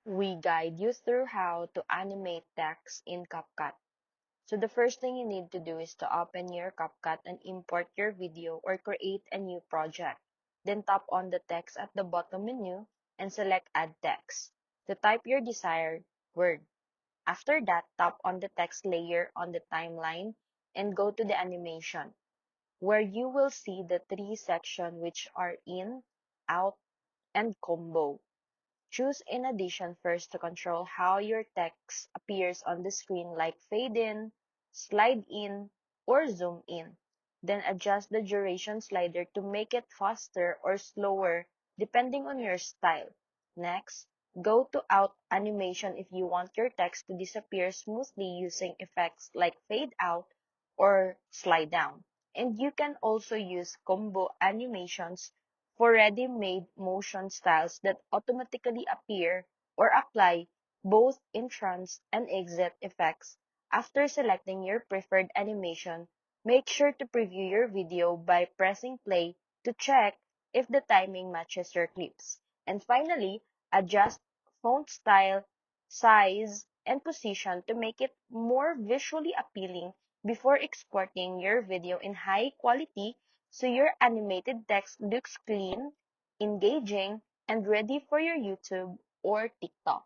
we guide you through how to animate text in Capcut. So the first thing you need to do is to open your CapCut and import your video or create a new project. Then tap on the text at the bottom menu and select Add Text to type your desired word. After that, tap on the text layer on the timeline and go to the animation, where you will see the three sections which are in, out, and combo. Choose in addition first to control how your text appears on the screen, like fade in, slide in, or zoom in. Then adjust the duration slider to make it faster or slower depending on your style. Next, go to out animation if you want your text to disappear smoothly using effects like fade out or slide down. And you can also use combo animations for ready-made motion styles that automatically appear or apply both entrance and exit effects. After selecting your preferred animation, make sure to preview your video by pressing play to check if the timing matches your clips. And finally, adjust font style, size, and position to make it more visually appealing before exporting your video in high quality so your animated text looks clean, engaging, and ready for your YouTube or TikTok.